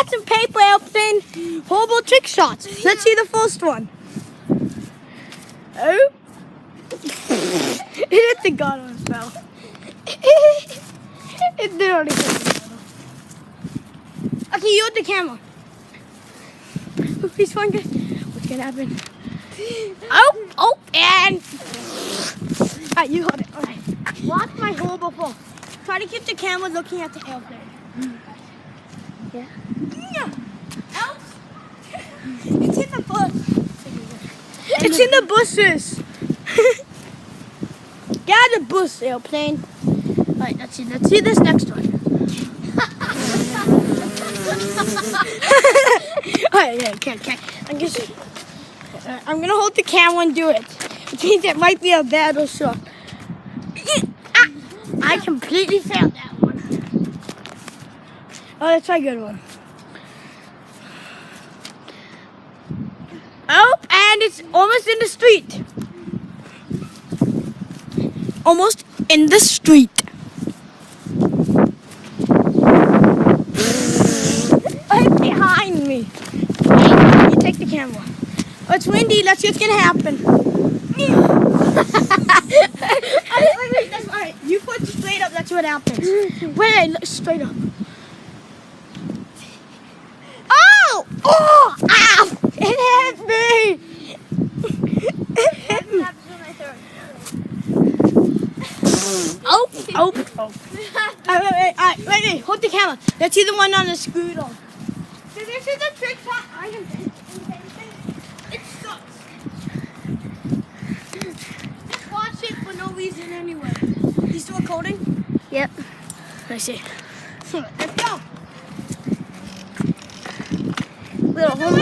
got some paper airplane horrible trick shots. Let's see the first one. Oh. It hit the gun on fell. It did already hit the gun. Okay, you hold the camera. He's fine. What's gonna happen? Oh, and alright, you hold it. Alright. Watch my horrible fall. Try to keep the camera looking at the airplane. Yeah. Else, it's in the bus. It's in the bushes. Get out of the bus, airplane. Alright, let's see this next one. Alright, okay. I'm gonna hold the camera and do it. Which means it might be a battle shot. I completely failed that one. Oh, let's try a good one. Oh, and it's almost in the street. Almost in the street. Right behind me. Hey, you take the camera. Oh, it's windy. Let's see what's gonna happen. Wait, that's all right. You put it straight up. That's what happens. Wait, look straight up. Oh! Oh! Ow! It hit me! Oh! Wait, hold the camera. Let's see the one on the scooter. So this is the trick shot item. It sucks. Just watch it for no reason anyway. You still recording? Yep. I see. Let's go. Little home.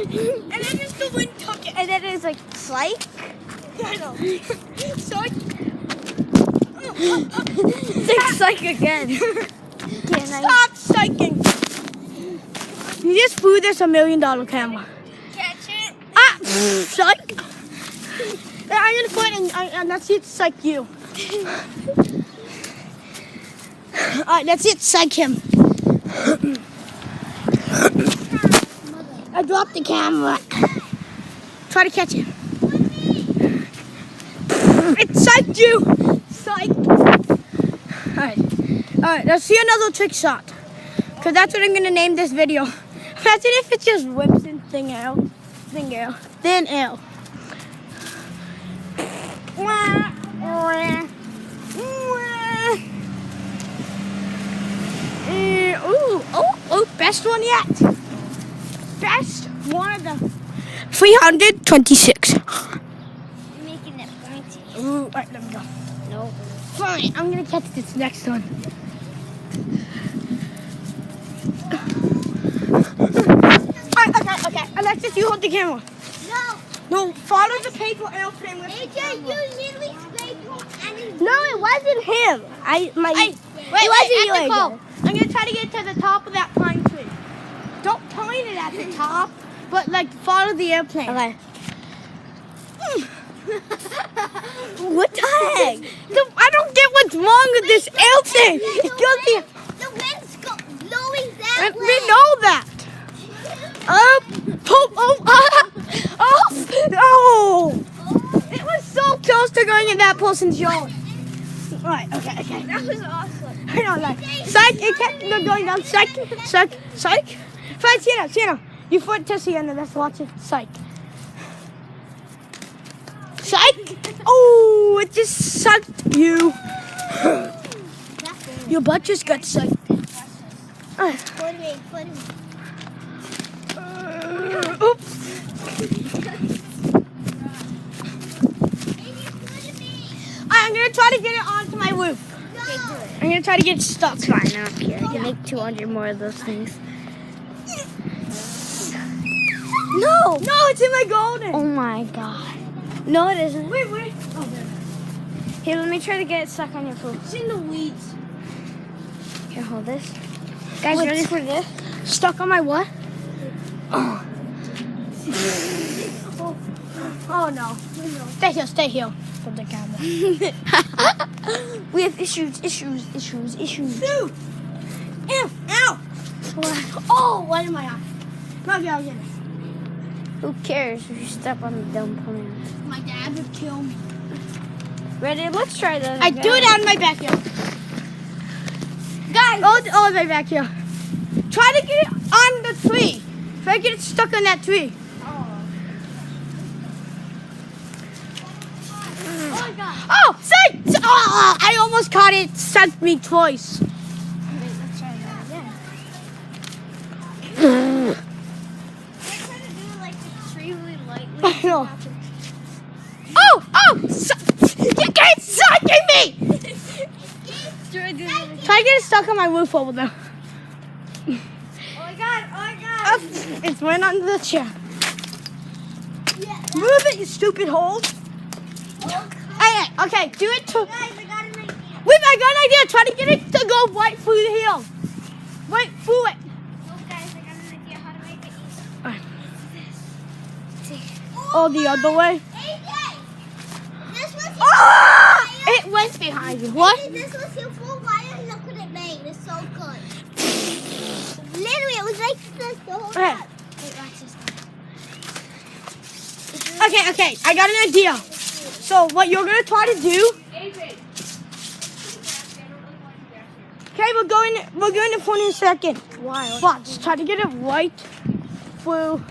And then just the wind took it. And then it's like, psych. I know. Psych. It's like psych again. Stop psyching. You just flew this $1 million camera. Catch it. Ah! Psych. I'm gonna put it and let's see it psych you. Alright, let's see it psych him. I dropped the camera. Try to catch it. It psyched you. Psych. Alright, let's see another trick shot. Because that's what I'm going to name this video. Imagine if it's just Winston Thing L. Oh, best one yet. Best one of them. 326. You're making it pointy. Ooh, alright, let me go. No. Fine, I'm gonna catch this next one. Okay. Alexis, you hold the camera. No, follow the paper airplane with the camera. No, it wasn't him. It wasn't you, AJ. I'm gonna try to get to the top of that pine tree. Don't point it at the top, but like follow the airplane. Okay. What the heck? I don't get what's wrong with this airplane. It's guilty. The wind's blowing that way. We know that. Oh! It was so close to going in that person's yard. Right, okay. That was awesome. I know, like, psych, it kept going down. Psych. Fine, Sienna. You put to Sienna, let's watch it. Psych. Oh, it just sucked you. Your butt just got sucked. Put me. Oops. I'm gonna try to get it onto my roof. Okay, do it. I'm gonna try to get it stuck. It's fine, I don't care. I can make 200 more of those things. No! No, it's in my golden! Oh my god. No, it isn't. Wait. Oh, there. Here, let me try to get it stuck on your food. It's in the weeds. Here, hold this. Guys, What's- ready for this? Stuck on my what? Oh. Oh no. Stay here. Put the camera. We have issues. Dude! Ow! Oh, what in my eye? No, yeah, I'll get it. Who cares if you step on the dumb plant? My dad would kill me. Ready? Let's try that. I do it out in my backyard. Guys, all the way back here. Try to get it on the tree. Try to get it stuck on that tree. Oh my god. Oh, say! Oh, I almost caught it. Sent me twice. Wait, let's try that again. I try to do it like extremely lightly. I know. Oh! You can't suck at me! Try to get it stuck on my roof over there. Oh my god. It's went under the chair. Yeah. Move it, you stupid hole. Hey, okay, do it to. Guys, I got an idea. Wait, I got an idea. Try to get it to go right through the hill. Right through it. Oh, guys, I got an idea how to make it easy. Oh, the other way. AJ! This was your Ah! It went behind you. What? This was your full wire. Look what it made. It's so good. Literally, it was like this the whole Okay. time. Wait, watch this. Okay, I got an idea. So what you're gonna try to do? Okay, we're going to put in a second. Why? Watch, try to get it right through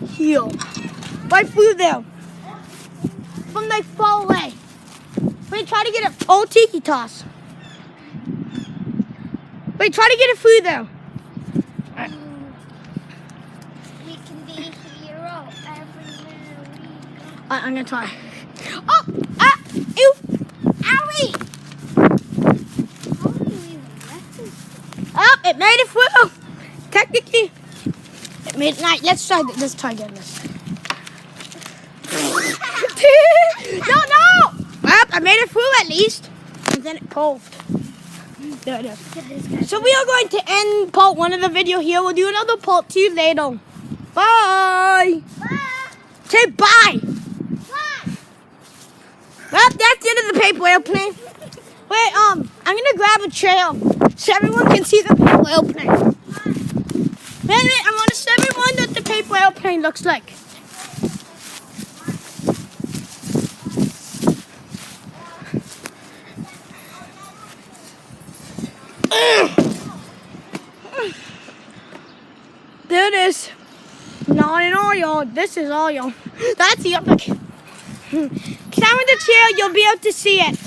here. Right through there. From like far away. Wait, try to get it. Oh, tiki toss. Wait, try to get it through there. We can be a hero everywhere we go. I'm gonna try. Oh! Ah! Ew! Owie! How do you even let this? Oh, it made it through. Technically, it made it. Right, let's try getting this. No! Well, I made it through at least. And then it pulled. There it is. So we are going to end part 1 of the video here. We'll do another part 2 later. Bye! Bye! Say bye! Bye! Well, that's the end of the paper airplane. Wait, I'm gonna grab a chair so everyone can see the paper airplane. Wait a minute, I want to show everyone what the paper airplane looks like. There it is. Not in oil. This is oil. That's the other. Climb in the chair, you'll be able to see it.